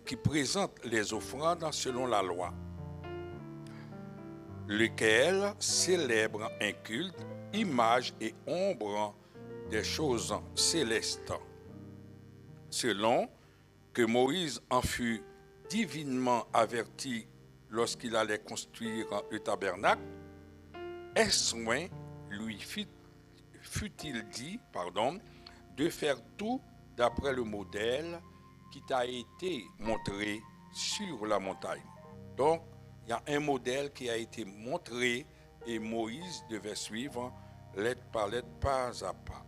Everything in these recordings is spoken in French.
qui présente les offrandes selon la loi, lequel célèbre un culte, image et ombre des choses célestes, selon que Moïse en fut divinement averti lorsqu'il allait construire le tabernacle, est-ce loin lui fut-il dit, de faire tout d'après le modèle qui t'a été montré sur la montagne. Donc, il y a un modèle qui a été montré et Moïse devait suivre lettre par lettre, pas à pas.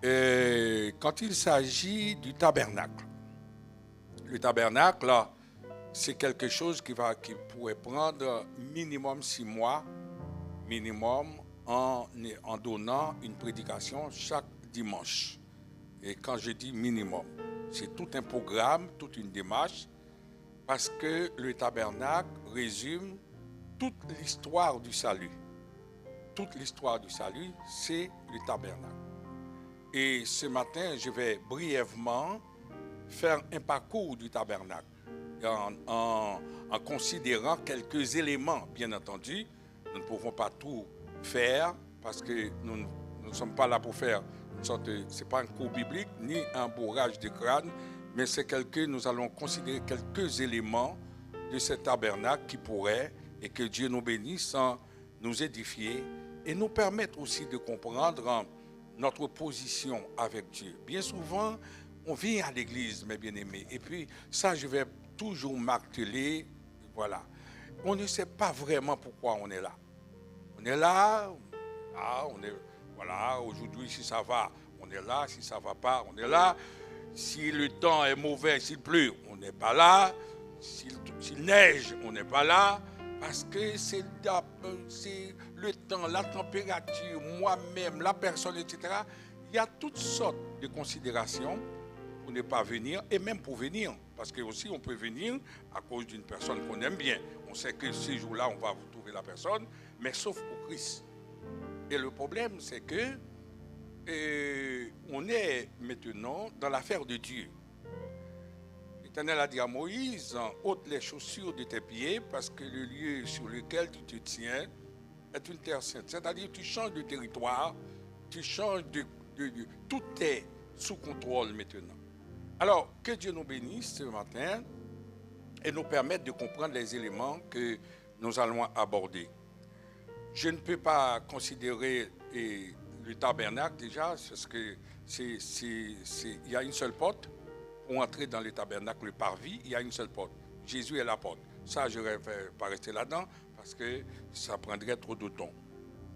Et quand il s'agit du tabernacle, le tabernacle, là, c'est quelque chose qui pourrait prendre minimum 6 mois, minimum, en donnant une prédication chaque dimanche. Et quand je dis minimum, c'est tout un programme, toute une démarche, parce que le tabernacle résume toute l'histoire du salut. Toute l'histoire du salut, c'est le tabernacle. Et ce matin, je vais brièvement faire un parcours du tabernacle en considérant quelques éléments, bien entendu. Nous ne pouvons pas tout faire parce que nous ne sommes pas là pour faire une sorte de, c'est pas un cours biblique ni un bourrage de crâne, mais c'est nous allons considérer quelques éléments de ce tabernacle qui pourraient, et que Dieu nous bénisse, nous édifier et nous permettre aussi de comprendre notre position avec Dieu. Bien souvent, on vient à l'église, mes bien-aimés, et puis ça, je vais toujours marteler, voilà. On ne sait pas vraiment pourquoi on est là. On est là, voilà, aujourd'hui, si ça va, on est là, si ça ne va pas, on est là. Si le temps est mauvais, s'il pleut, on n'est pas là. S'il neige, on n'est pas là. Parce que c'est le temps, la température, moi-même, la personne, etc. Il y a toutes sortes de considérations pour ne pas venir et même pour venir. Parce que aussi on peut venir à cause d'une personne qu'on aime bien. On sait que ces jours-là, on va vous trouver la personne, mais sauf pour Christ. Et le problème, c'est que on est maintenant dans l'affaire de Dieu. L'Éternel a dit à Moïse, ôte les chaussures de tes pieds parce que le lieu sur lequel tu te tiens est une terre sainte. C'est-à-dire tu changes de territoire, tu changes tout est sous contrôle maintenant. Alors, que Dieu nous bénisse ce matin et nous permette de comprendre les éléments que nous allons aborder. Je ne peux pas considérer le tabernacle déjà, parce que il y a une seule porte. Pour entrer dans le tabernacle, le parvis, il y a une seule porte. Jésus est la porte. Ça, je ne vais pas rester là-dedans parce que ça prendrait trop de temps.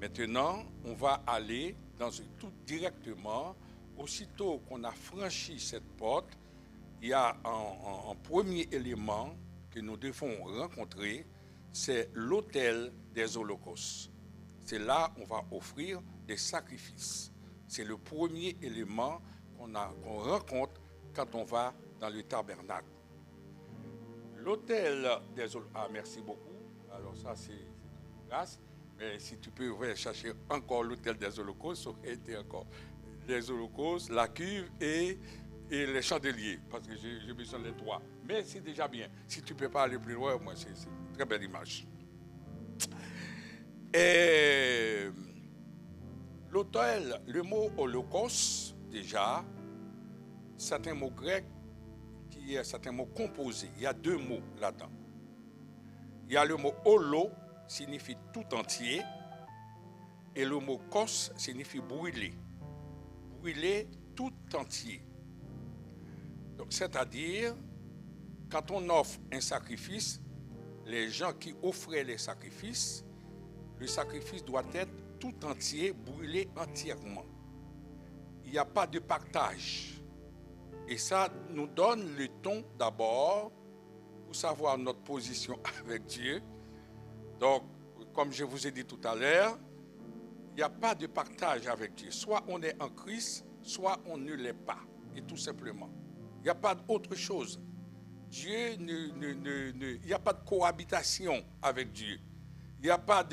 Maintenant, on va aller dans tout directement. Aussitôt qu'on a franchi cette porte, il y a un premier élément que nous devons rencontrer, c'est l'autel des holocaustes. C'est là qu'on va offrir des sacrifices. C'est le premier élément qu'on rencontre quand on va dans le tabernacle. L'autel des holocaustes. Ah, merci beaucoup. Alors ça, c'est grâce. Mais si tu peux chercher encore l'autel des holocaustes, ça aurait été encore les holocaustes, la cuve et les chandeliers. Parce que j'ai besoin des trois. Mais c'est déjà bien. Si tu ne peux pas aller plus loin, moi, c'est une très belle image. Et l'autel, le mot holocauste, déjà, c'est un mot grec c'est un mot composé. Il y a deux mots là-dedans. Il y a le mot holo, signifie tout entier, et le mot kos signifie brûler. Brûler tout entier. Donc, c'est-à-dire, quand on offre un sacrifice, les gens qui offraient les sacrifices, le sacrifice doit être tout entier, brûlé entièrement. Il n'y a pas de partage. Et ça nous donne le ton d'abord pour savoir notre position avec Dieu. Donc, comme je vous ai dit tout à l'heure, il n'y a pas de partage avec Dieu. Soit on est en Christ, soit on ne l'est pas. Et tout simplement. Il n'y a pas d'autre chose. Dieu il n'y a pas de cohabitation avec Dieu. Il n'y a pas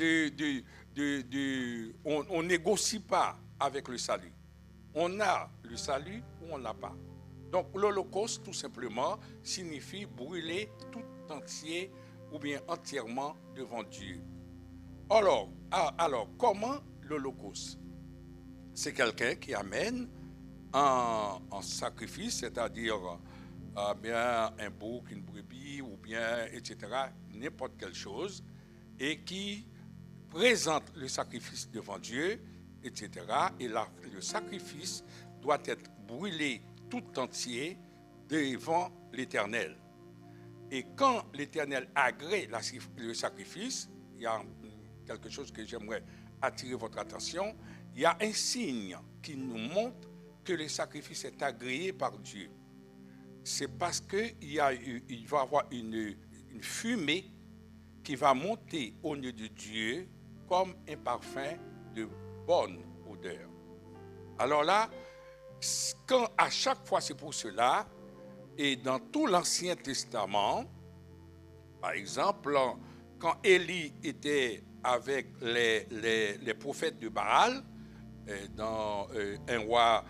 on négocie pas avec le salut. On a le salut ou on ne l'a pas. Donc l'Holocauste, tout simplement, signifie brûler tout entier ou bien entièrement devant Dieu. Alors comment l'Holocauste? C'est quelqu'un qui amène en sacrifice, c'est-à-dire bien un bouc, une brebis, ou bien, etc., n'importe quelle chose, et qui présente le sacrifice devant Dieu, etc., et le sacrifice doit être brûlé tout entier devant l'Éternel. Et quand l'Éternel agrée le sacrifice, il y a quelque chose que j'aimerais attirer votre attention, il y a un signe qui nous montre que le sacrifice est agréé par Dieu. C'est parce qu'il va y avoir une fumée qui va monter au nez de Dieu comme un parfum de bonne odeur. Alors là, quand à chaque fois c'est pour cela, et dans tout l'Ancien Testament, par exemple, quand Élie était avec les prophètes de Baal, dans 1 roi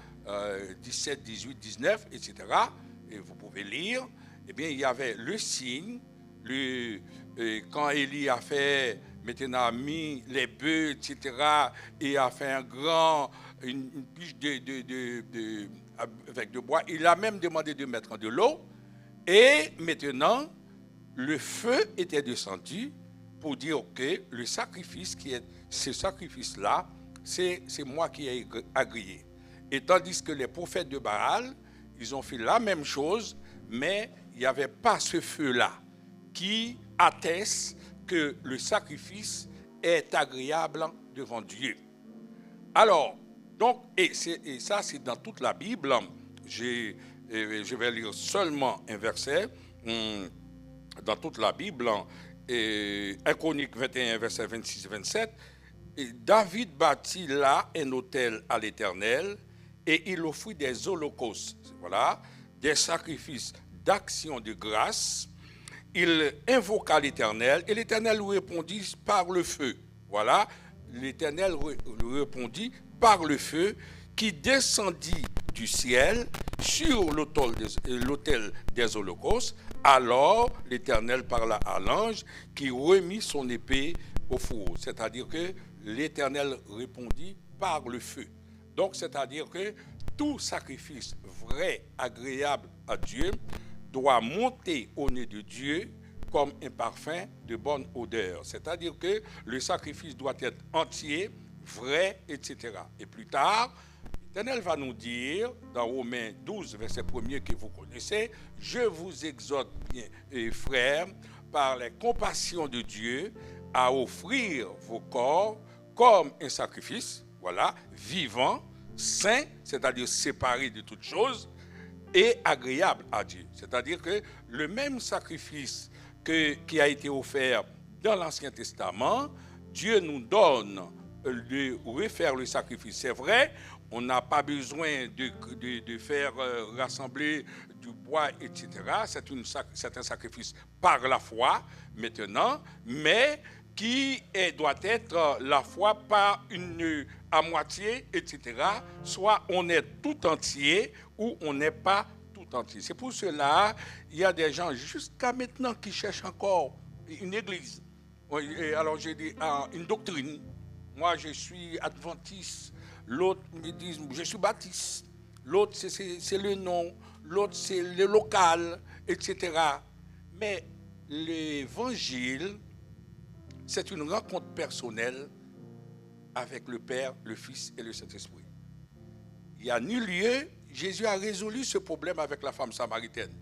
17, 18, 19, etc., et vous pouvez lire, eh bien, il y avait le signe, quand Élie a fait, maintenant, mis les bœufs, etc., et a fait une bûche avec de bois, il a même demandé de mettre de l'eau, et maintenant, le feu était descendu pour dire que le sacrifice, ce sacrifice-là, c'est moi qui ai agréé. Et tandis que les prophètes de Baal, ils ont fait la même chose, mais il n'y avait pas ce feu-là qui atteste que le sacrifice est agréable devant Dieu. Alors, donc, et ça c'est dans toute la Bible, je vais lire seulement un verset, dans toute la Bible, 1 Chronique 21, verset 26-27, David bâtit là un autel à l'Éternel et il offrit des holocaustes, voilà, des sacrifices d'action de grâce. Il invoqua l'Éternel et l'Éternel lui répondit par le feu. Voilà, l'Éternel lui répondit par le feu qui descendit du ciel sur l'autel des holocaustes. Alors l'Éternel parla à l'ange qui remit son épée au fourreau. C'est-à-dire que l'Éternel répondit par le feu. Donc, c'est-à-dire que tout sacrifice vrai, agréable à Dieu, doit monter au nez de Dieu comme un parfum de bonne odeur. C'est-à-dire que le sacrifice doit être entier, vrai, etc. Et plus tard, l'Éternel va nous dire, dans Romains 12, verset 1er que vous connaissez, « Je vous exhorte bien, frères, par les compassions de Dieu, à offrir vos corps comme un sacrifice, voilà, vivant, saint, c'est-à-dire séparé de toutes choses, et agréable à Dieu. » C'est-à-dire que le même sacrifice qui a été offert dans l'Ancien Testament, Dieu nous donne de refaire le sacrifice. C'est vrai, on n'a pas besoin de faire rassembler du bois, etc. C'est un sacrifice par la foi, maintenant, mais qui doit être la foi pas à moitié, etc. Soit on est tout entier ou on n'est pas tout entier. C'est pour cela il y a des gens jusqu'à maintenant qui cherchent encore une église. Alors j'ai dit une doctrine. Moi je suis adventiste. L'autre me dit je suis baptiste. L'autre c'est le nom. L'autre c'est le local, etc. Mais l'évangile, c'est une rencontre personnelle avec le Père, le Fils et le Saint-Esprit. Il n'y a nul lieu, Jésus a résolu ce problème avec la femme samaritaine.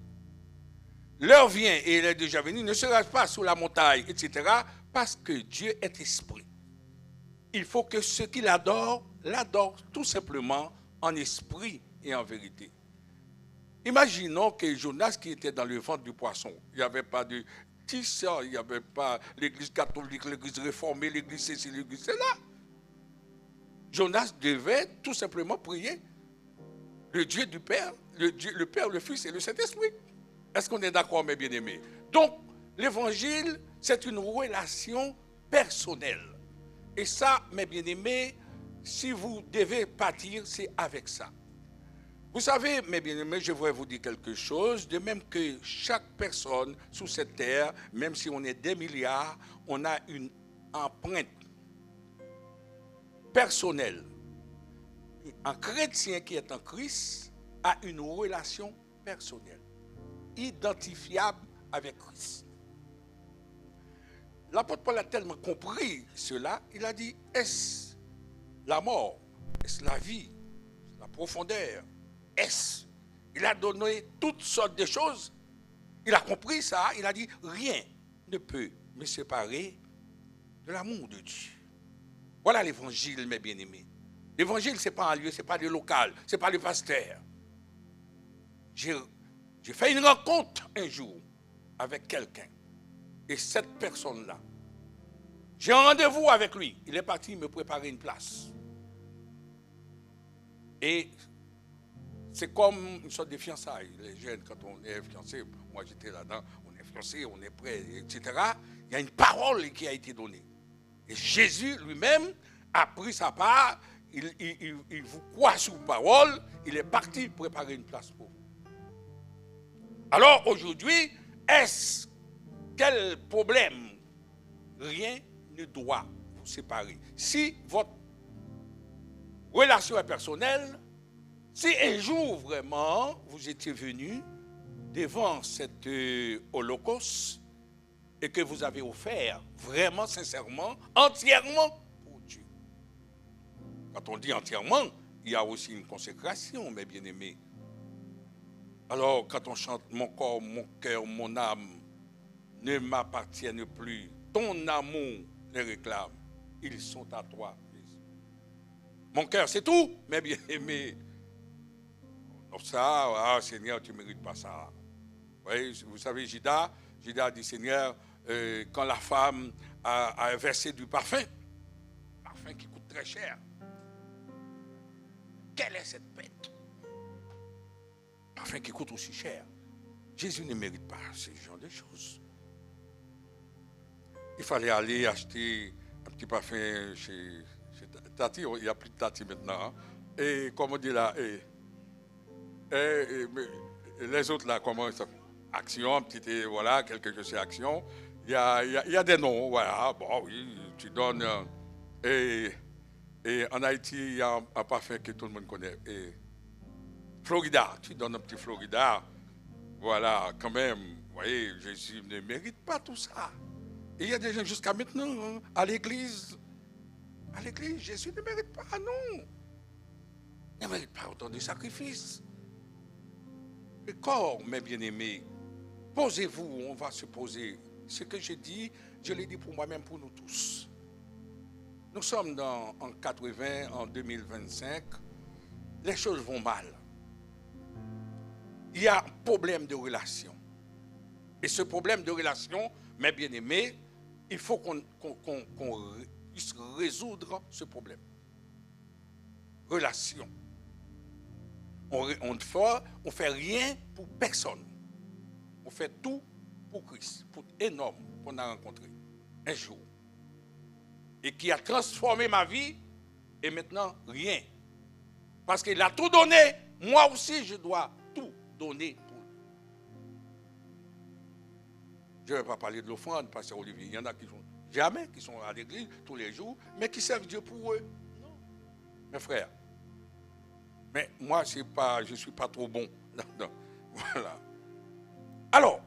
L'heure vient, et elle est déjà venue, ne sera pas sous la montagne, etc., parce que Dieu est esprit. Il faut que ceux qui l'adorent tout simplement en esprit et en vérité. Imaginons que Jonas qui était dans le ventre du poisson, il n'y avait pas de il n'y avait pas l'église catholique, l'église réformée, l'église ceci, l'église cela. Jonas devait tout simplement prier le Dieu du Père, le Père, le Fils et le Saint-Esprit. Est-ce qu'on est d'accord, mes bien-aimés? Donc, l'évangile, c'est une relation personnelle. Et ça, mes bien-aimés, si vous devez partir, c'est avec ça. Vous savez, mes bien-aimés, je voudrais vous dire quelque chose, de même que chaque personne sur cette terre, même si on est des milliards, on a une empreinte personnelle. Un chrétien qui est en Christ a une relation personnelle, identifiable avec Christ. L'apôtre Paul a tellement compris cela, il a dit, est-ce la mort, est-ce la vie, la profondeur, est-ce? Il a donné toutes sortes de choses, il a compris ça, il a dit, rien ne peut me séparer de l'amour de Dieu. Voilà l'évangile, mes bien-aimés. L'évangile, ce n'est pas un lieu, ce n'est pas le local, ce n'est pas le pasteur. J'ai fait une rencontre un jour avec quelqu'un. Et cette personne-là, j'ai un rendez-vous avec lui. Il est parti me préparer une place. Et c'est comme une sorte de fiançailles. Les jeunes, quand on est fiancé, moi j'étais là-dedans, on est fiancé, on est prêt, etc. Il y a une parole qui a été donnée. Et Jésus lui-même a pris sa part, il vous croit sous parole, il est parti préparer une place pour vous. Alors aujourd'hui, est-ce quel problème? Rien ne doit vous séparer. Si votre relation est personnelle, si un jour vraiment vous étiez venu devant cet holocauste et que vous avez offert vraiment, sincèrement, entièrement pour Dieu. Quand on dit entièrement, il y a aussi une consécration, mes bien-aimés. Alors, quand on chante « Mon corps, mon cœur, mon âme ne m'appartiennent plus, ton amour les réclame, ils sont à toi. » Mon cœur, c'est tout, mes bien-aimés. Non, ça, Seigneur, tu ne mérites pas ça. Oui, vous savez, Judas a dit, Seigneur, quand la femme a versé du parfum qui coûte très cher, quelle est cette bête? Parfum qui coûte aussi cher. Jésus ne mérite pas ce genre de choses. Il fallait aller acheter un petit parfum chez Tati. Il n'y a plus de Tati maintenant. Hein. Et comme on dit là, les autres là, comment ça fait? Action, petite, voilà, quelque chose c'est Action. Il y a des noms, voilà. Bon, oui, tu donnes. Et en Haïti, il y a un parfum que tout le monde connaît. Et Florida, tu donnes un petit Florida. Voilà, quand même, vous voyez, Jésus ne mérite pas tout ça. Et il y a des gens jusqu'à maintenant, hein, à l'église, Jésus ne mérite pas, non. Il ne mérite pas autant de sacrifices. Le corps, mes bien-aimés, posez-vous, on va se poser. Ce que je dis, je l'ai dit pour moi-même, pour nous tous. Nous sommes en 80, en 2025, les choses vont mal. Il y a un problème de relation. Et ce problème de relation, mes bien-aimés, il faut qu'on puisse résoudre ce problème. Relation. On ne fait rien pour personne. On fait tout pour Christ, pour énorme qu'on a rencontré un jour. Et qui a transformé ma vie, et maintenant, rien. Parce qu'il a tout donné, moi aussi je dois tout donner pour lui. Je ne vais pas parler de l'offrande, pasteur Olivier. Il y en a qui sont à l'église tous les jours, mais qui servent Dieu pour eux. Non. Mes frères. Mais moi, je ne suis pas trop bon. Non. Voilà. Alors,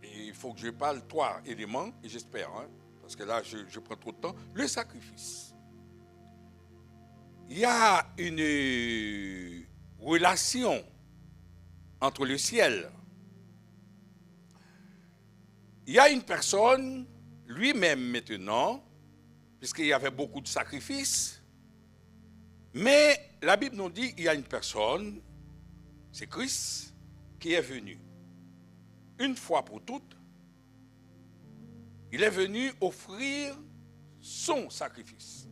il faut que je parle trois éléments, et j'espère, hein, parce que là, je prends trop de temps. Le sacrifice. Il y a une relation entre le ciel. Il y a une personne, lui-même maintenant, puisqu'il y avait beaucoup de sacrifices, mais la Bible nous dit qu'il y a une personne, c'est Christ, qui est venu. Une fois pour toutes, il est venu offrir son sacrifice.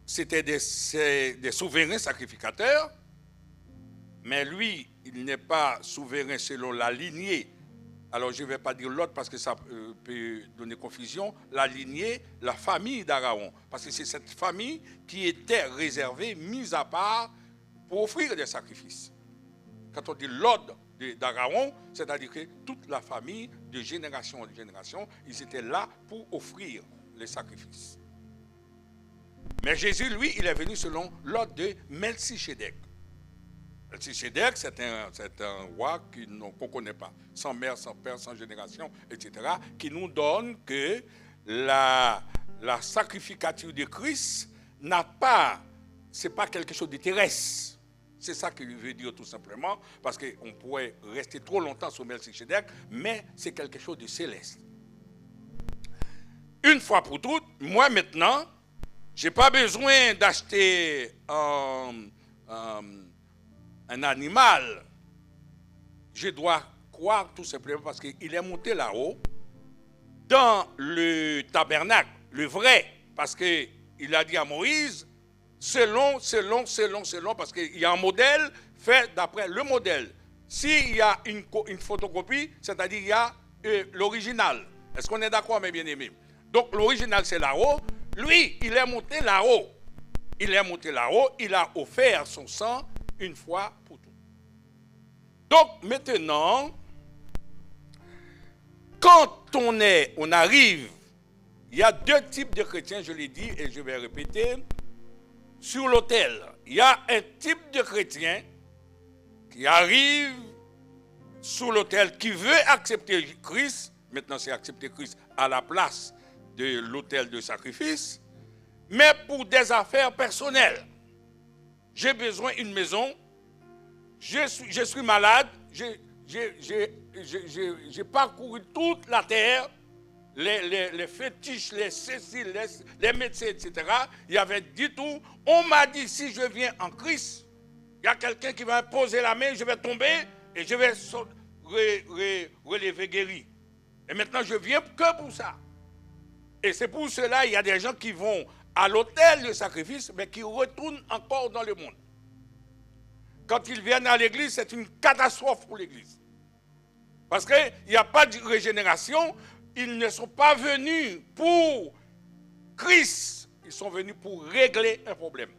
C'était des souverains sacrificateurs, mais lui, il n'est pas souverain selon la lignée alors je ne vais pas dire l'autre parce que ça peut donner confusion, la lignée, la famille d'Aaron. Parce que c'est cette famille qui était réservée, mise à part, pour offrir des sacrifices. Quand on dit l'ordre d'Aaron, c'est-à-dire que toute la famille, de génération en génération, ils étaient là pour offrir les sacrifices. Mais Jésus, lui, il est venu selon l'ordre de Melchisédek. Melchisédek, c'est un roi qu'on ne connaît pas, sans mère, sans père, sans génération, etc., qui nous donne que la sacrificature de Christ c'est pas quelque chose de terrestre. C'est ça qu'il veut dire tout simplement, parce qu'on pourrait rester trop longtemps sur Melchisédek, mais c'est quelque chose de céleste. Une fois pour toutes, moi maintenant, je n'ai pas besoin d'acheter un animal. Je dois croire tout simplement parce qu'il est monté là-haut, dans le tabernacle, le vrai, parce qu'il a dit à Moïse, selon, parce qu'il y a un modèle fait d'après le modèle. S'il y a une photocopie, c'est-à-dire il y a l'original. Est-ce qu'on est d'accord, mes bien-aimés? Donc l'original, c'est là-haut. Lui, il est monté là-haut. Il est monté là-haut, il a offert son sang une fois pour toutes. Donc maintenant, quand on arrive, il y a deux types de chrétiens, je l'ai dit et je vais répéter, sur l'autel. Il y a un type de chrétien qui arrive sur l'autel, qui veut accepter Christ, maintenant c'est accepter Christ à la place de l'autel de sacrifice, mais pour des affaires personnelles. J'ai besoin d'une maison, je suis malade, j'ai parcouru toute la terre, les fétiches, les Céciles, les médecins, etc. Il y avait dit tout. On m'a dit, si je viens en Christ, il y a quelqu'un qui va me poser la main, je vais tomber et je vais relever guéri. Et maintenant, je viens que pour ça. Et c'est pour cela il y a des gens qui vont à l'autel de sacrifice, mais qui retournent encore dans le monde. Quand ils viennent à l'église, c'est une catastrophe pour l'église. Parce qu'il n'y a pas de régénération. Ils ne sont pas venus pour Christ. Ils sont venus pour régler un problème.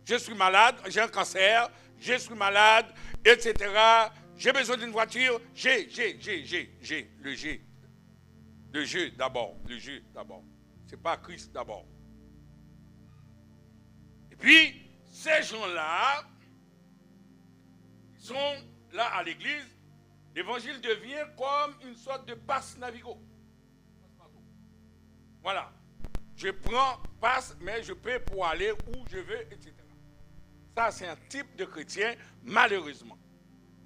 Je suis malade, j'ai un cancer, je suis malade, etc. J'ai besoin d'une voiture. Le G. Le jeu d'abord. Le jeu d'abord. Ce n'est pas Christ d'abord. Et puis, ces gens-là, ils sont là à l'église. L'évangile devient comme une sorte de passe Navigo. Voilà. Je prends passe, mais je paie pour aller où je veux, etc. Ça, c'est un type de chrétien, malheureusement.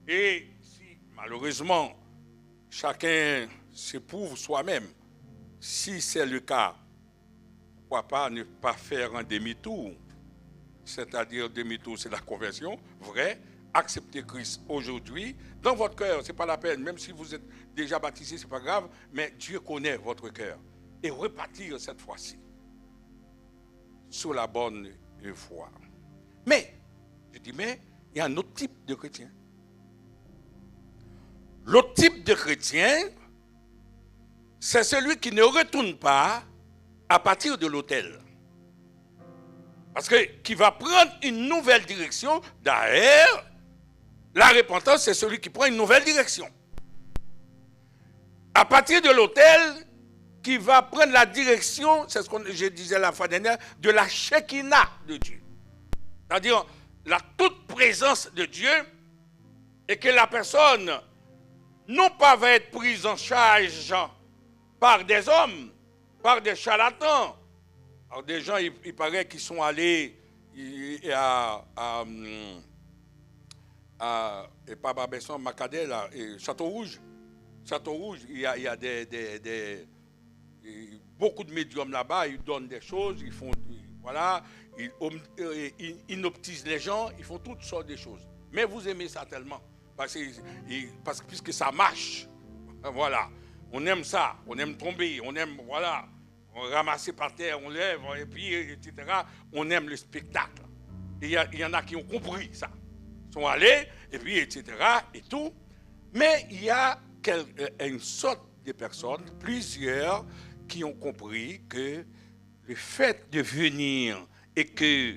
Et si, malheureusement, chacun s'éprouve soi-même, si c'est le cas, pourquoi pas ne pas faire un demi-tour? C'est-à-dire, demi-tour, c'est la conversion, vrai. Acceptez Christ aujourd'hui dans votre cœur, ce n'est pas la peine, même si vous êtes déjà baptisé, ce n'est pas grave, mais Dieu connaît votre cœur. Et repartir cette fois-ci sur la bonne foi. Mais, je dis, mais il y a un autre type de chrétien. L'autre type de chrétien, c'est celui qui ne retourne pas à partir de l'autel. Parce que qui va prendre une nouvelle direction. D'ailleurs, la repentance, c'est celui qui prend une nouvelle direction. À partir de l'autel, qui va prendre la direction, c'est ce que je disais la fois dernière, de la Shekinah de Dieu. C'est-à-dire la toute présence de Dieu, et que la personne, non pas va être prise en charge par des hommes, par des charlatans. Alors des gens, il paraît qu'ils sont allés à et pas Babesson, Macadé, là, et Château-Rouge. Château-Rouge, il y a beaucoup de médiums là-bas, ils donnent des choses, ils font, voilà, ils hypnotisent les gens, ils font toutes sortes de choses. Mais vous aimez ça tellement, parce que puisque ça marche, voilà, on aime ça, on aime tomber, on aime, voilà, on ramasser par terre, on lève, et puis, etc. On aime le spectacle. Et il y en a qui ont compris ça. Ils sont allés, et puis, etc. et tout. Mais il y a une sorte de personnes, plusieurs, qui ont compris que le fait de venir et que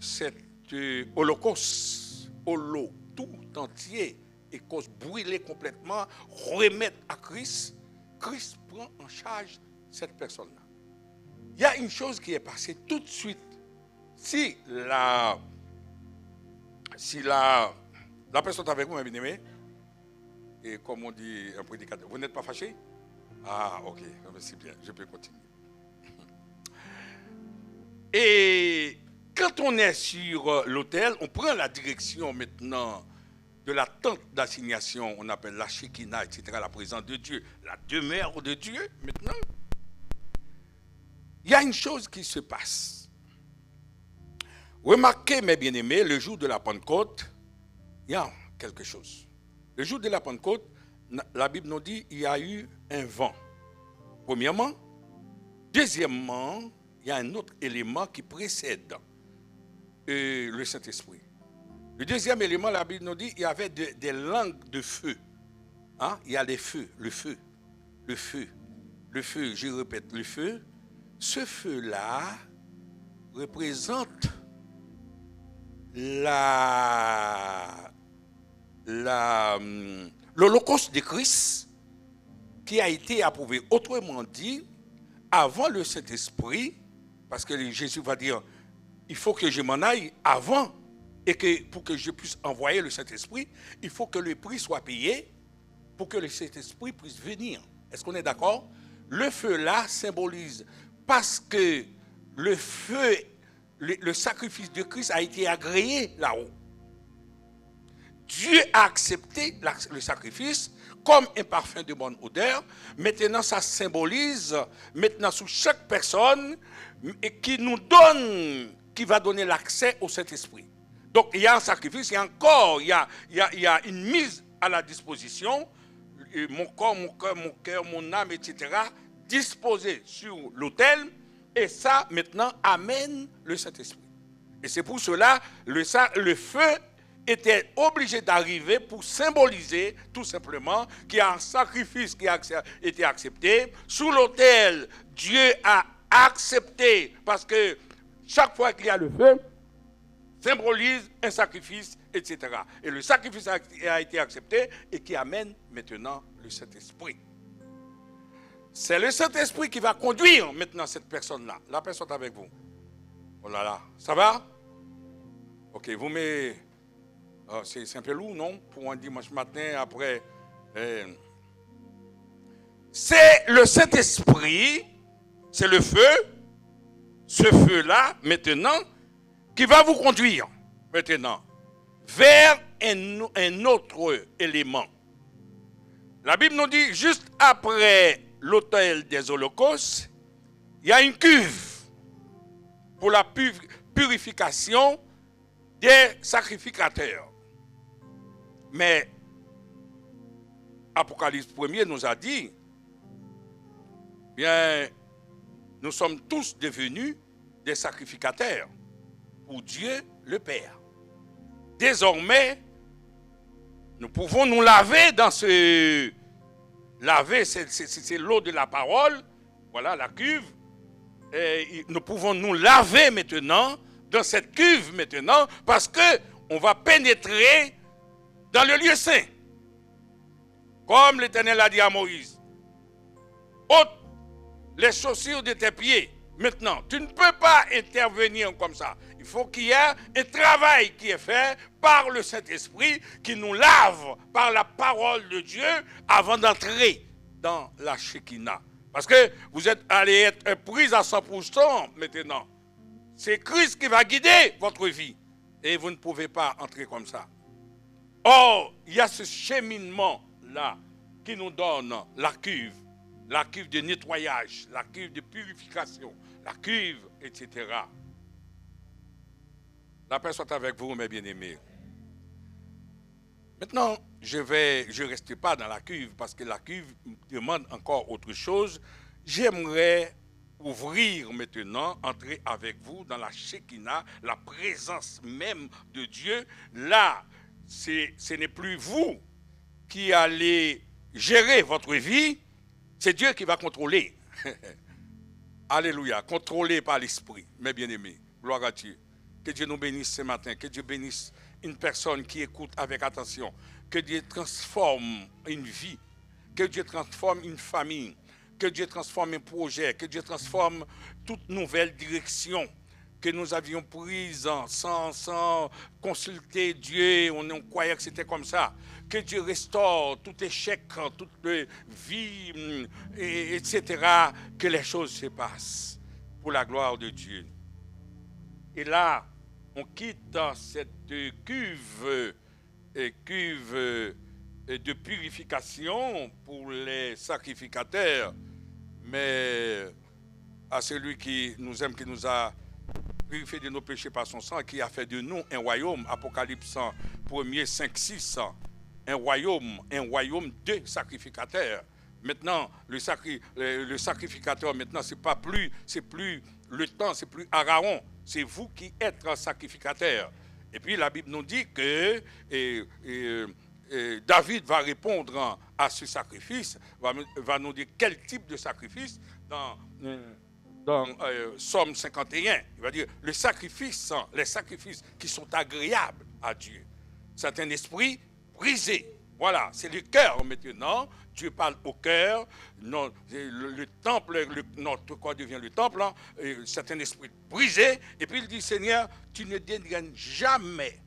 cet holocauste, tout entier, et cause brûler complètement, remettre à Christ, Christ prend en charge cette personne-là. Il y a une chose qui est passée tout de suite. Si la personne est avec vous, ma bien-aimée, et comme on dit un prédicateur, vous n'êtes pas fâché? Ah, ok, c'est bien, je peux continuer. Et quand on est sur l'autel, on prend la direction maintenant de la tente d'assignation, on appelle la Shekinah, etc., la présence de Dieu, la demeure de Dieu, maintenant. Il y a une chose qui se passe. Remarquez, mes bien-aimés, le jour de la Pentecôte, il y a quelque chose. Le jour de la Pentecôte, la Bible nous dit qu'il y a eu un vent. Premièrement. Deuxièmement, il y a un autre élément qui précède le Saint-Esprit. Le deuxième élément, la Bible nous dit qu'il y avait des langues de feu. Hein? Il y a les feux, le feu, je répète, le feu. Ce feu-là représente l'Holocauste de Christ qui a été approuvé. Autrement dit, avant le Saint-Esprit, parce que Jésus va dire, il faut que je m'en aille avant, et que pour que je puisse envoyer le Saint-Esprit, il faut que le prix soit payé pour que le Saint-Esprit puisse venir. Est-ce qu'on est d'accord? Le feu là symbolise, parce que le feu, le sacrifice de Christ a été agréé là-haut. Dieu a accepté le sacrifice comme un parfum de bonne odeur. Maintenant, ça symbolise, maintenant, sous chaque personne qui nous donne, qui va donner l'accès au Saint-Esprit. Donc, il y a un sacrifice, il y a un corps, il y a une mise à la disposition, mon corps, mon cœur, mon âme, etc., disposés sur l'autel, et ça, maintenant, amène le Saint-Esprit. Et c'est pour cela, le feu était obligé d'arriver pour symboliser tout simplement qu'il y a un sacrifice qui a été accepté. Sous l'autel, Dieu a accepté, parce que chaque fois qu'il y a le feu, symbolise un sacrifice, etc. Et le sacrifice a été accepté et qui amène maintenant le Saint-Esprit. C'est le Saint-Esprit qui va conduire maintenant cette personne-là. La personne avec vous. Oh là là, ça va? Ok, vous mettez... c'est un peu lourd, non? Pour un dimanche matin, après... C'est le Saint-Esprit, c'est le feu, ce feu-là, maintenant, qui va vous conduire, maintenant, vers un autre élément. La Bible nous dit, juste après l'autel des holocaustes, il y a une cuve pour la purification des sacrificateurs. Mais Apocalypse 1er nous a dit, bien, nous sommes tous devenus des sacrificateurs pour Dieu le Père. Désormais, nous pouvons nous laver dans ce... Laver, c'est l'eau de la parole, voilà la cuve. Et nous pouvons nous laver maintenant dans cette cuve maintenant, parce que on va pénétrer dans le lieu saint. Comme l'Éternel a dit à Moïse, ôte les chaussures de tes pieds. Maintenant, tu ne peux pas intervenir comme ça. Il faut qu'il y ait un travail qui est fait par le Saint-Esprit qui nous lave par la parole de Dieu avant d'entrer dans la Shekinah. Parce que vous êtes allé être pris à 100% maintenant. C'est Christ qui va guider votre vie. Et vous ne pouvez pas entrer comme ça. Or, il y a ce cheminement-là qui nous donne la cuve de nettoyage, la cuve de purification, la cuve, etc. La paix soit avec vous, mes bien-aimés. Maintenant, je ne reste pas dans la cuve parce que la cuve demande encore autre chose. J'aimerais ouvrir maintenant, entrer avec vous dans la Shekinah, la présence même de Dieu. Là, ce n'est plus vous qui allait gérer votre vie, c'est Dieu qui va contrôler. Alléluia, contrôlé par l'Esprit, mes bien-aimés. Gloire à Dieu. Que Dieu nous bénisse ce matin, que Dieu bénisse une personne qui écoute avec attention, que Dieu transforme une vie, que Dieu transforme une famille, que Dieu transforme un projet, que Dieu transforme toute nouvelle direction que nous avions prise sans consulter Dieu, on croyait que c'était comme ça. Que Dieu restaure tout échec, toute vie, etc. Que les choses se passent pour la gloire de Dieu. Et là, on quitte cette cuve de purification pour les sacrificateurs, mais à celui qui nous aime, qui nous a purifié de nos péchés par son sang, qui a fait de nous un royaume, Apocalypse 1er 5, 6, un royaume de sacrificateurs. Maintenant, le sacrificateur, maintenant, c'est plus le temps, c'est plus Aaron, c'est vous qui êtes sacrificateur. Et puis la Bible nous dit que David va répondre à ce sacrifice, va nous dire quel type de sacrifice dans Somme 51. Il va dire les sacrifices qui sont agréables à Dieu. C'est un esprit brisé. Voilà, c'est le cœur maintenant. Dieu parle au cœur. Non, le temple, notre corps devient le temple. Hein, c'est un esprit brisé. Et puis il dit, Seigneur, tu ne dégaines jamais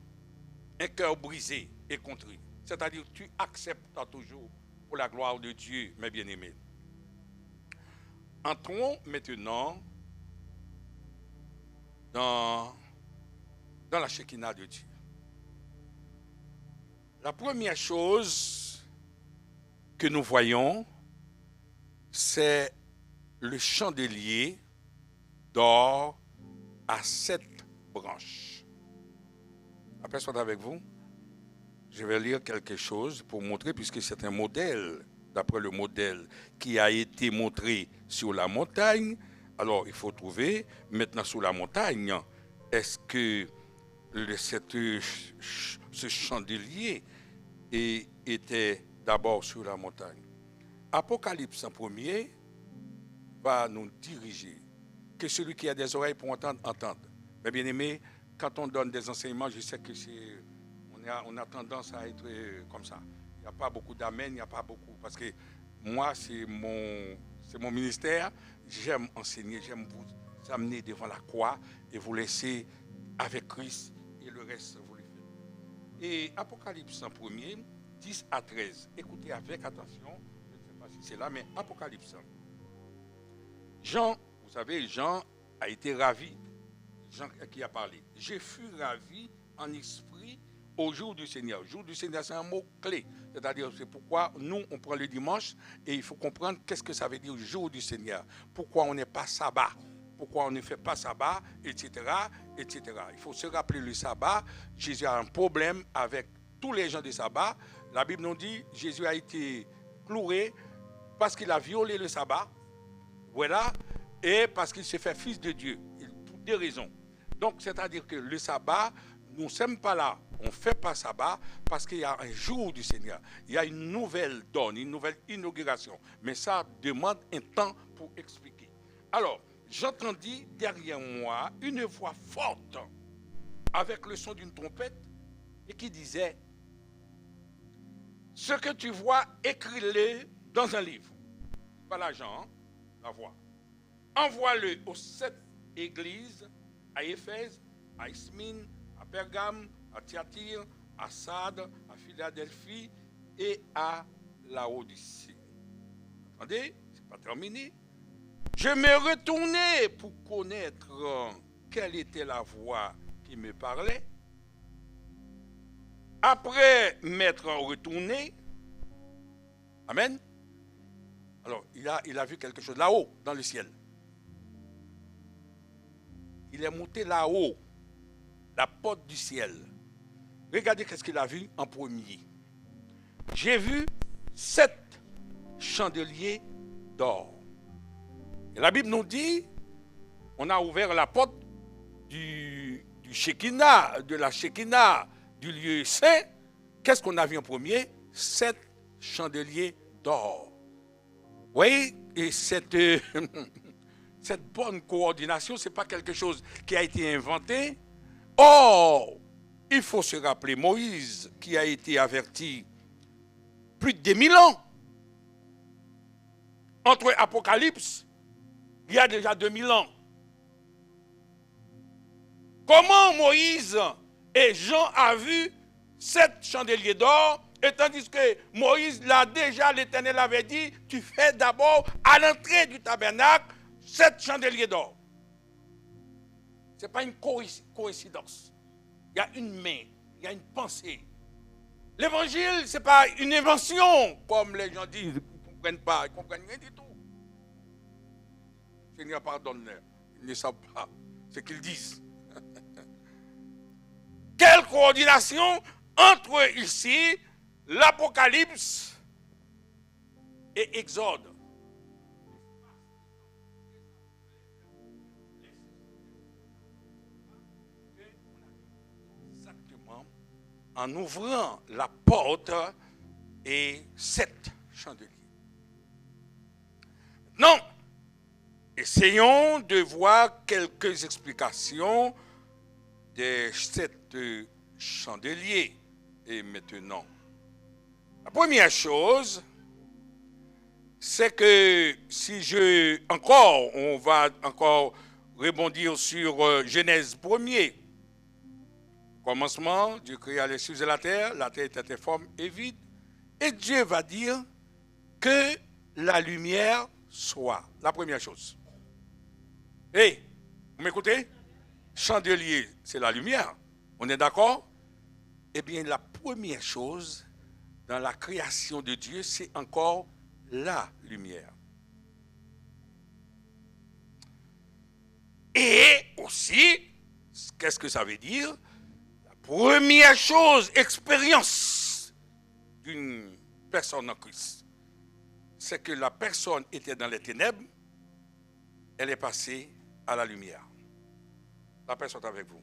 un cœur brisé et contrit. C'est-à-dire tu acceptes toujours pour la gloire de Dieu, mes bien-aimés. Entrons maintenant dans la Shekinah de Dieu. La première chose que nous voyons, c'est le chandelier d'or à 7 branches. Après, soit avec vous, je vais lire quelque chose pour montrer, puisque c'est un modèle, d'après le modèle qui a été montré sur la montagne. Alors, il faut trouver, maintenant sur la montagne, est-ce que ce chandelier était d'abord sur la montagne? Apocalypse 1er va nous diriger. Que celui qui a des oreilles pour entendre, entende. Mais bien aimé, quand on donne des enseignements, je sais que on a tendance à être comme ça. Il n'y a pas beaucoup d'amen, il n'y a pas beaucoup. Parce que moi, c'est mon ministère. J'aime enseigner, j'aime vous amener devant la croix et vous laisser avec Christ et le reste, vous le faites. Et Apocalypse 1er, 10 à 13. Écoutez avec attention. Je ne sais pas si c'est là, mais Apocalypse 1. Jean, vous savez, Jean a été ravi. Jean qui a parlé. Je fus ravi en esprit au jour du Seigneur. Jour du Seigneur, c'est un mot clé. C'est-à-dire, c'est pourquoi nous, on prend le dimanche et il faut comprendre qu'est-ce que ça veut dire jour du Seigneur. Pourquoi on n'est pas sabbat. Pourquoi on ne fait pas sabbat, etc., etc. Il faut se rappeler le sabbat. Jésus a un problème avec tous les gens du sabbat. La Bible nous dit Jésus a été cloué parce qu'il a violé le sabbat. Voilà. Et parce qu'il s'est fait fils de Dieu. Pour deux raisons. Donc, c'est-à-dire que le sabbat, nous ne sommes pas là. On ne fait pas sabbat parce qu'il y a un jour du Seigneur. Il y a une nouvelle donne, une nouvelle inauguration. Mais ça demande un temps pour expliquer. Alors, j'entendis derrière moi une voix forte avec le son d'une trompette et qui disait « Ce que tu vois, écris-le dans un livre. » Pas l'agent, hein, la voix. « Envoie-le aux 7 églises, à Éphèse, à Ismine, à Pergame, à Thyatire, à Sardes, à Philadelphie et à Laodicée. » Attendez, ce n'est pas terminé. Je me retournai pour connaître quelle était la voix qui me parlait. Après m'être retourné, amen. Alors, il a vu quelque chose là-haut, dans le ciel. Il est monté là-haut, la porte du ciel. Regardez qu'est-ce qu'il a vu en premier. J'ai vu 7 chandeliers d'or. Et la Bible nous dit, on a ouvert la porte du Shekinah, de la Shekinah, du lieu saint. Qu'est-ce qu'on a vu en premier? 7 chandeliers d'or. Oui, et cette bonne coordination, ce n'est pas quelque chose qui a été inventé. Or, il faut se rappeler Moïse qui a été averti plus de 2000 ans. Entre Apocalypse, il y a déjà 2000 ans. Comment Moïse et Jean a vu 7 chandeliers d'or, et tandis que Moïse l'a déjà, l'Éternel avait dit, tu fais d'abord à l'entrée du tabernacle 7 chandeliers d'or. Ce n'est pas une coïncidence. Il y a une main, il y a une pensée. L'évangile, ce n'est pas une invention, comme les gens disent, ils ne comprennent pas, ils ne comprennent rien du tout. Seigneur, pardonne-leur. Ils ne savent pas ce qu'ils disent. Quelle coordination entre ici, l'Apocalypse et Exode. Exactement. En ouvrant la porte et 7 chandeliers. Non. Essayons de voir quelques explications des 7 chandeliers. Et maintenant, la première chose, c'est que on va encore rebondir sur Genèse 1er. Commencement, Dieu créa les cieux et la terre était informe et vide. Et Dieu va dire que la lumière soit. La première chose. Hey, vous m'écoutez? Chandelier, c'est la lumière. On est d'accord? Eh bien, la première chose dans la création de Dieu, c'est encore la lumière. Et aussi, qu'est-ce que ça veut dire? La première chose, expérience d'une personne en Christ, c'est que la personne était dans les ténèbres, elle est passée à la lumière. La personne est avec vous.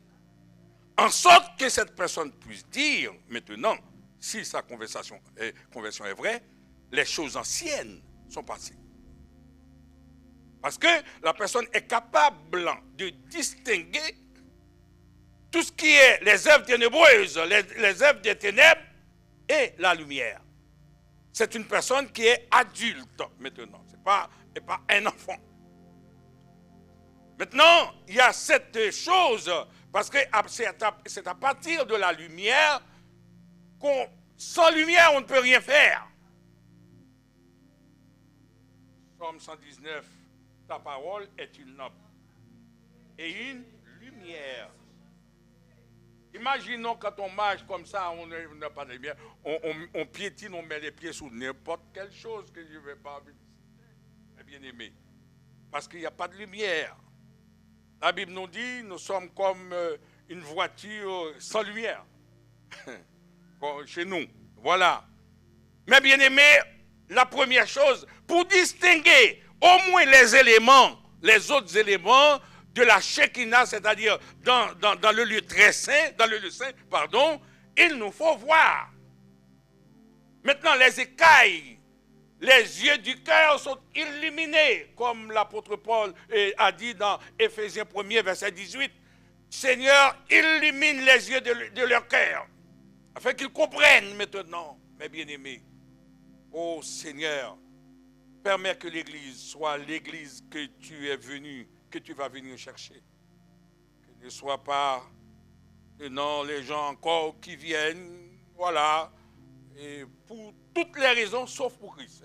En sorte que cette personne puisse dire maintenant, si sa conversion est vraie, les choses anciennes sont passées. Parce que la personne est capable de distinguer tout ce qui est les œuvres ténébreuses, les œuvres des ténèbres et la lumière. C'est une personne qui est adulte maintenant, ce n'est pas un enfant. Maintenant, il y a cette chose, parce que c'est à partir de la lumière sans lumière, on ne peut rien faire. Somme 119, ta parole est une lampe et une lumière. Imaginons quand on marche comme ça, on n'a pas de lumière, on piétine, on met les pieds sous n'importe quelle chose que je ne vais pas visiter, bien aimé. Parce qu'il n'y a pas de lumière. La Bible nous dit, nous sommes comme une voiture sans lumière. Chez nous. Voilà. Mais bien aimé, la première chose, pour distinguer au moins les autres éléments de la Shekinah, c'est-à-dire dans le lieu très saint, il nous faut voir. Maintenant, les écailles, les yeux du cœur sont illuminés, comme l'apôtre Paul a dit dans Éphésiens 1er, verset 18. Seigneur, illumine les yeux de leur cœur, afin qu'ils comprennent maintenant, mes bien-aimés. Ô Seigneur, permets que l'Église soit l'Église que tu es venu, que tu vas venir chercher. Que ne soit pas, non, les gens encore qui viennent, voilà, et pour toutes les raisons, sauf pour Christ.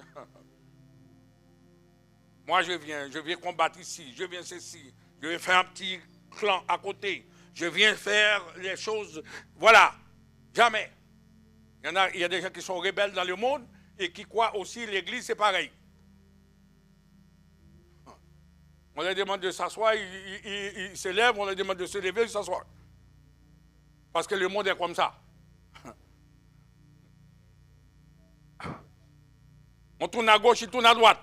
Moi, je viens combattre ici, je viens ceci, je viens faire un petit clan à côté, je viens faire les choses, voilà, jamais. Il y a des gens qui sont rebelles dans le monde et qui croient aussi l'Église, c'est pareil. On leur demande de s'asseoir, ils se lèvent, on leur demande de se lever, ils s'assoient. Parce que le monde est comme ça. On tourne à gauche, il tourne à droite.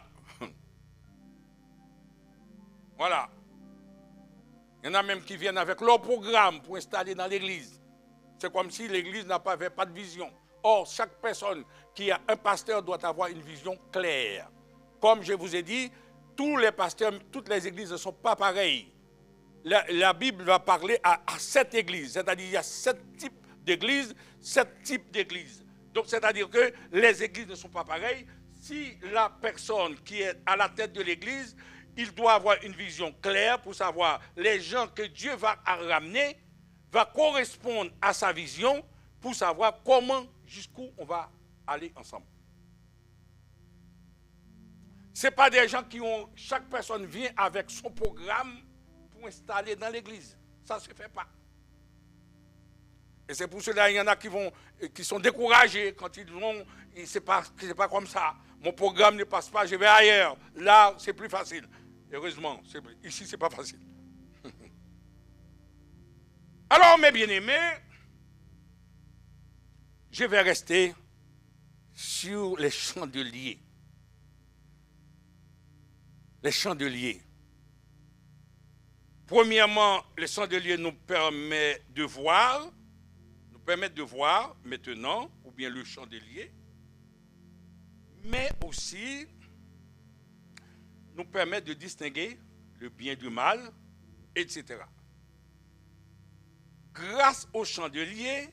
Voilà. Il y en a même qui viennent avec leur programme pour installer dans l'église. C'est comme si l'église n'avait pas de vision. Or, chaque personne qui a un pasteur doit avoir une vision claire. Comme je vous ai dit, tous les pasteurs, toutes les églises ne sont pas pareilles. La Bible va parler à 7 églises, c'est-à-dire il y a 7 types d'églises, 7 types d'églises. Donc, c'est-à-dire que les églises ne sont pas pareilles. Si la personne qui est à la tête de l'église, il doit avoir une vision claire pour savoir les gens que Dieu va ramener, va correspondre à sa vision pour savoir comment, jusqu'où on va aller ensemble. Ce n'est pas des gens qui ont, chaque personne vient avec son programme pour installer dans l'église. Ça ne se fait pas. Et c'est pour cela qu'il y en a qui sont découragés quand ils vont, c'est pas comme ça. Mon programme ne passe pas, je vais ailleurs. Là, c'est plus facile. Heureusement, ici, ce n'est pas facile. Alors, mes bien-aimés, je vais rester sur les chandeliers. Les chandeliers. Premièrement, les chandeliers nous permettent de voir maintenant, ou bien le chandelier, mais aussi nous permettent de distinguer le bien du mal, etc. Grâce au chandelier,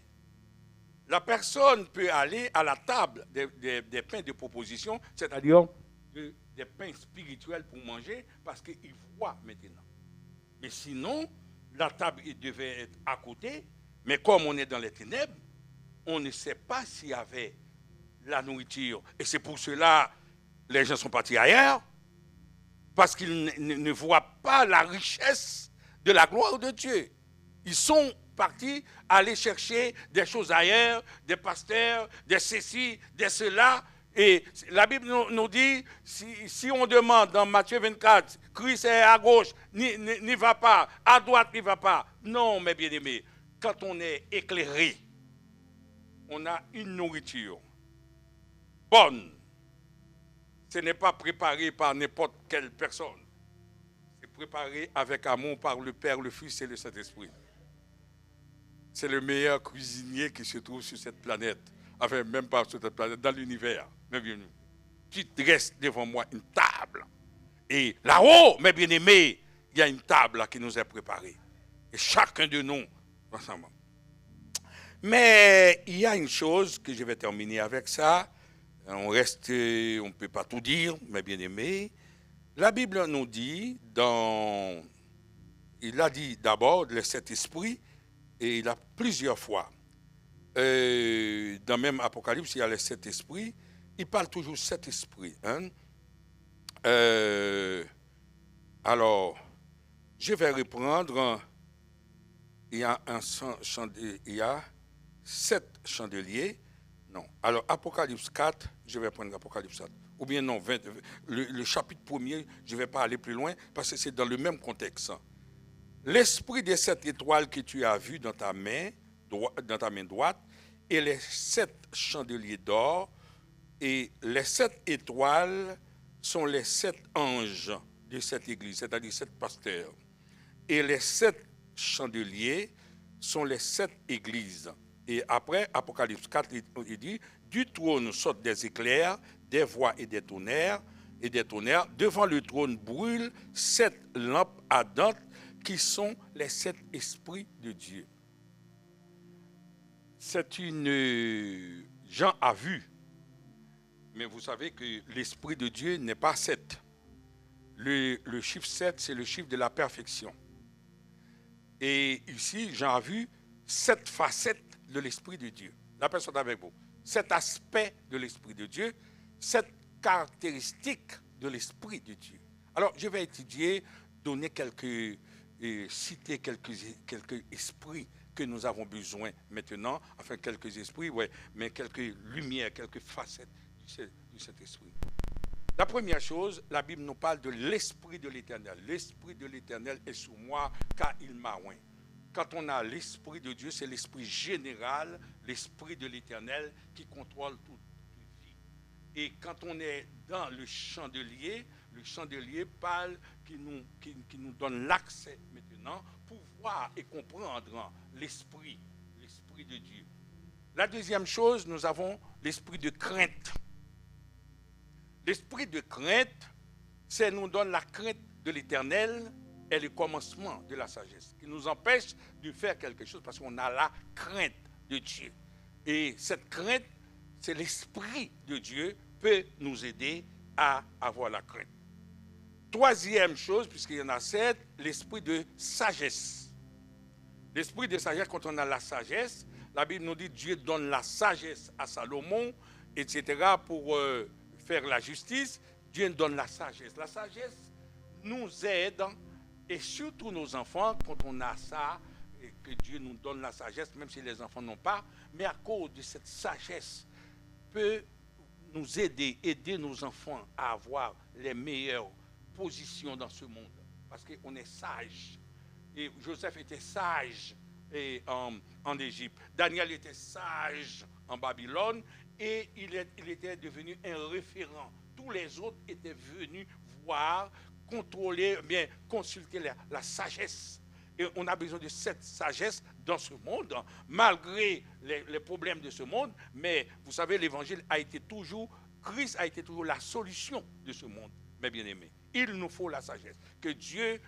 la personne peut aller à la table des pains de proposition, c'est-à-dire des pains spirituels pour manger, parce qu'il voit maintenant. Mais sinon, la table devait être à côté, mais comme on est dans les ténèbres, on ne sait pas s'il y avait la nourriture. Et c'est pour cela que les gens sont partis ailleurs, parce qu'ils ne voient pas la richesse de la gloire de Dieu. Ils sont partis aller chercher des choses ailleurs, des pasteurs, des ceci, des cela. Et la Bible nous dit, si on demande dans Matthieu 24, Christ est à gauche, n'y va pas, à droite, n'y va pas. Non, mes bien-aimés, quand on est éclairé, on a une nourriture bonne. Ce n'est pas préparé par n'importe quelle personne. C'est préparé avec amour par le Père, le Fils et le Saint-Esprit. C'est le meilleur cuisinier qui se trouve sur cette planète. Enfin, même pas sur cette planète, dans l'univers. Tu dresses devant moi une table. Et là-haut, mes bien-aimés, il y a une table qui nous est préparée. Et chacun de nous, ensemble. Mais il y a une chose que je vais terminer avec ça. On ne peut pas tout dire, mes bien-aimés. La Bible nous dit, il a dit d'abord le Saint-Esprit, et il a plusieurs fois, dans même Apocalypse, il y a le Saint-Esprit, il parle toujours Saint-Esprit. Hein? Alors, je vais reprendre, il y a 7 chandeliers. Non. Alors, Apocalypse 4, je vais prendre Apocalypse 4. Ou bien non, le chapitre 1er, je ne vais pas aller plus loin, parce que c'est dans le même contexte. L'esprit des 7 étoiles que tu as vu dans ta main droite, et les 7 chandeliers d'or, et les 7 étoiles sont les 7 anges de cette église, c'est-à-dire 7 pasteurs. Et les 7 chandeliers sont les 7 églises. Et après, Apocalypse 4, il dit, du trône sortent des éclairs, des voix et des tonnerres. Devant le trône brûlent 7 lampes ardentes qui sont les 7 esprits de Dieu. C'est une... Jean a vu. Mais vous savez que l'esprit de Dieu n'est pas 7. Le chiffre 7, c'est le chiffre de la perfection. Et ici, Jean a vu 7 facettes de l'esprit de Dieu. La personne avec vous. 7 aspects de l'esprit de Dieu. 7 caractéristiques de l'esprit de Dieu. Alors, je vais étudier, citer quelques esprits que nous avons besoin maintenant, enfin quelques esprits, ouais, mais quelques lumières, quelques facettes de cet esprit. La première chose, la Bible nous parle de l'esprit de l'Éternel. L'esprit de l'Éternel est sur moi, car il m'a oint. Quand on a l'esprit de Dieu, c'est l'esprit général, l'esprit de l'Éternel qui contrôle toute vie. Et quand on est dans le chandelier parle, qui nous donne l'accès maintenant pour voir et comprendre l'esprit de Dieu. La deuxième chose, nous avons l'esprit de crainte. L'esprit de crainte, c'est nous donne la crainte de l'Éternel et le commencement de la sagesse, qui nous empêche de faire quelque chose parce qu'on a la crainte de Dieu. Et cette crainte, c'est l'esprit de Dieu peut nous aider à avoir la crainte. Troisième chose, puisqu'il y en a 7, l'esprit de sagesse. L'esprit de sagesse, quand on a la sagesse, la Bible nous dit Dieu donne la sagesse à Salomon, etc., pour faire la justice. Dieu donne la sagesse. La sagesse nous aide, et surtout nos enfants, quand on a ça, et que Dieu nous donne la sagesse, même si les enfants n'ont pas, mais à cause de cette sagesse, peut nous aider nos enfants à avoir les meilleures positions dans ce monde. Parce qu'on est sage. Et Joseph était sage en Égypte. Daniel était sage en Babylone. Et il était devenu un référent. Tous les autres étaient venus voir, contrôler, bien consulter la sagesse. Et on a besoin de cette sagesse dans ce monde, malgré les problèmes de ce monde. Mais vous savez, l'évangile a été toujours, Christ a été toujours la solution de ce monde, mes bien-aimés. Il nous faut la sagesse. Que Dieu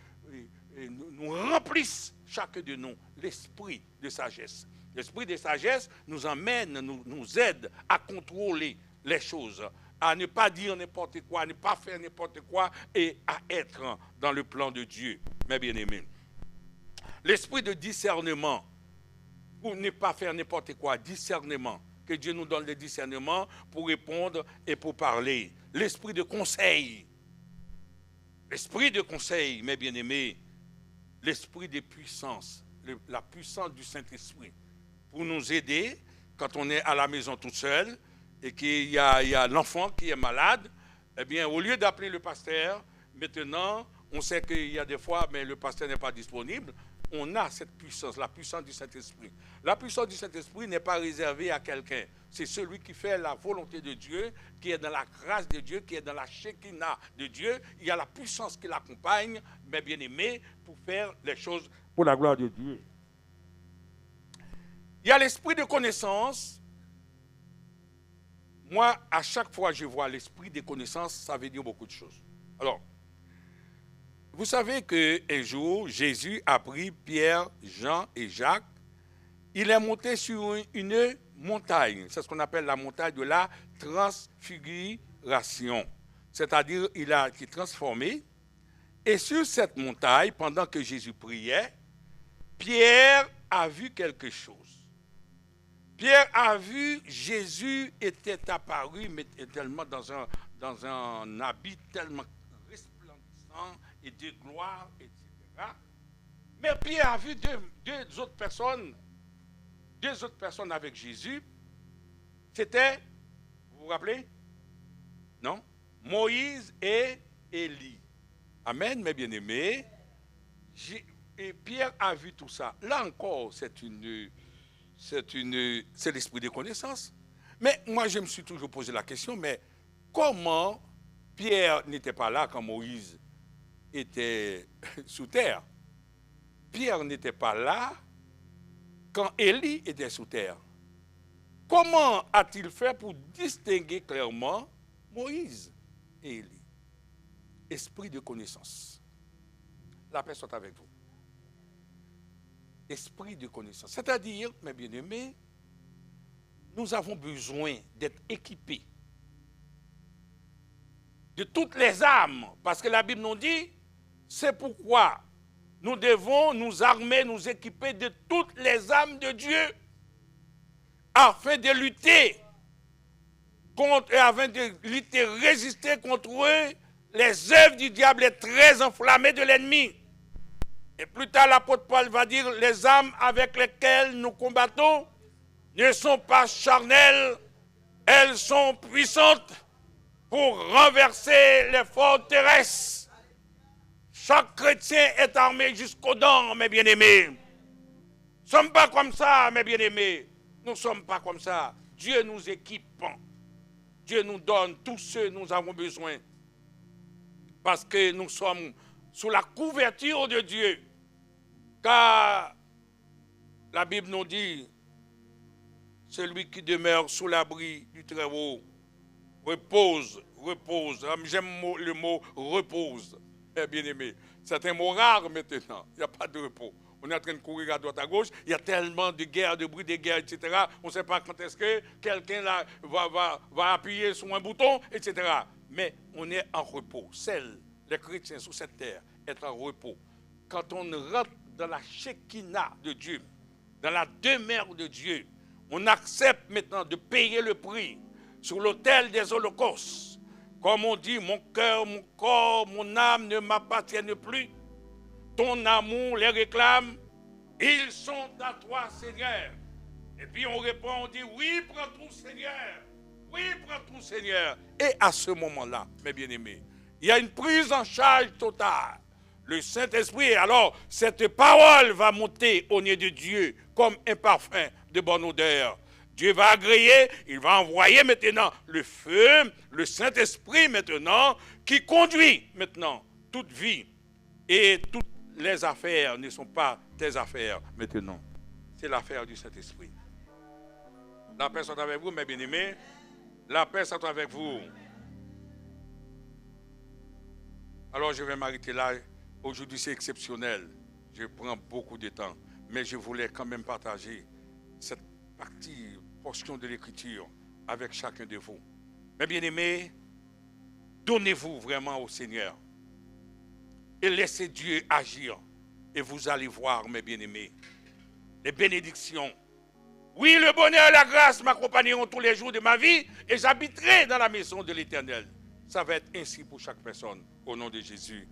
nous remplisse, chacun de nous, l'esprit de sagesse. L'esprit de sagesse nous emmène, nous aide à contrôler les choses, à ne pas dire n'importe quoi, à ne pas faire n'importe quoi et à être dans le plan de Dieu, mes bien-aimés. L'esprit de discernement, pour ne pas faire n'importe quoi, discernement, que Dieu nous donne le discernement pour répondre et pour parler. L'esprit de conseil, mes bien-aimés, l'esprit de puissance, la puissance du Saint-Esprit, pour nous aider quand on est à la maison tout seul et qu'il y a l'enfant qui est malade. Eh bien, au lieu d'appeler le pasteur, maintenant, on sait qu'il y a des fois, mais le pasteur n'est pas disponible. On a cette puissance, la puissance du Saint-Esprit. La puissance du Saint-Esprit n'est pas réservée à quelqu'un. C'est celui qui fait la volonté de Dieu, qui est dans la grâce de Dieu, qui est dans la Shekinah de Dieu. Il y a la puissance qui l'accompagne, mes bien-aimés, pour faire les choses pour la gloire de Dieu. Il y a l'esprit de connaissance. Moi, à chaque fois que je vois l'esprit de connaissance, ça veut dire beaucoup de choses. Alors, vous savez qu'un jour, Jésus a pris Pierre, Jean et Jacques. Il est monté sur une montagne. C'est ce qu'on appelle la montagne de la transfiguration. C'est-à-dire, il a été transformé. Et sur cette montagne, pendant que Jésus priait, Pierre a vu quelque chose. Pierre a vu Jésus était apparu, mais tellement dans un habit tellement resplendissant et de gloire, etc. Mais Pierre a vu deux autres personnes avec Jésus. C'était, vous vous rappelez? Non? Moïse et Élie. Amen, mes bien-aimés. Et Pierre a vu tout ça. Là encore, c'est l'esprit de connaissance. Mais moi, je me suis toujours posé la question, mais comment Pierre n'était pas là quand Moïse était sous terre? Pierre n'était pas là quand Élie était sous terre. Comment a-t-il fait pour distinguer clairement Moïse et Élie? Esprit de connaissance. La paix soit avec vous. Esprit de connaissance. C'est-à-dire, mes bien-aimés, nous avons besoin d'être équipés de toutes les armes. Parce que la Bible nous dit, c'est pourquoi nous devons nous armer, nous équiper de toutes les armes de Dieu afin de lutter contre, afin de lutter, résister contre eux, les œuvres du diable, les traits enflammés de l'ennemi. Et plus tard, l'apôtre Paul va dire, les armes avec lesquelles nous combattons ne sont pas charnelles, elles sont puissantes pour renverser les forteresses. Chaque chrétien est armé jusqu'aux dents, mes bien-aimés. Nous ne sommes pas comme ça, mes bien-aimés. Nous ne sommes pas comme ça. Dieu nous équipe. Dieu nous donne tout ce dont nous avons besoin. Parce que nous sommes sous la couverture de Dieu. Car la Bible nous dit, Celui qui demeure sous l'abri du Très-Haut repose. J'aime le mot repose. Bien-aimé, c'est un mot rare maintenant. Il n'y a pas de repos. On est en train de courir à droite à gauche. Il y a tellement de guerres, de bruit de guerre, etc. On ne sait pas quand est-ce que quelqu'un va appuyer sur un bouton, etc. Mais on est en repos. Les chrétiens sur cette terre, être en repos. Quand on rentre dans la Shekinah de Dieu, dans la demeure de Dieu, on accepte maintenant de payer le prix sur l'autel des holocaustes. Comme on dit, mon cœur, mon corps, mon âme ne m'appartiennent plus. Ton amour les réclame. Ils sont à toi, Seigneur. Et puis on répond, on dit, oui, prends tout, Seigneur. Oui, prends tout, Seigneur. Et à ce moment-là, mes bien-aimés, il y a une prise en charge totale. Le Saint-Esprit, alors, cette parole va monter au nez de Dieu comme un parfum de bonne odeur. Dieu va agréer, il va envoyer maintenant le feu, le Saint-Esprit maintenant, qui conduit maintenant toute vie. Et toutes les affaires ne sont pas tes affaires maintenant. C'est l'affaire du Saint-Esprit. La paix soit avec vous, mes bien-aimés. La paix soit avec vous. Alors je vais m'arrêter là. Aujourd'hui c'est exceptionnel. Je prends beaucoup de temps. Mais je voulais quand même partager cette portion de l'écriture avec chacun de vous. Mes bien-aimés, donnez-vous vraiment au Seigneur. Et laissez Dieu agir. Et vous allez voir, mes bien-aimés, les bénédictions. Oui, le bonheur et la grâce m'accompagneront tous les jours de ma vie et j'habiterai dans la maison de l'Éternel. Ça va être ainsi pour chaque personne. Au nom de Jésus.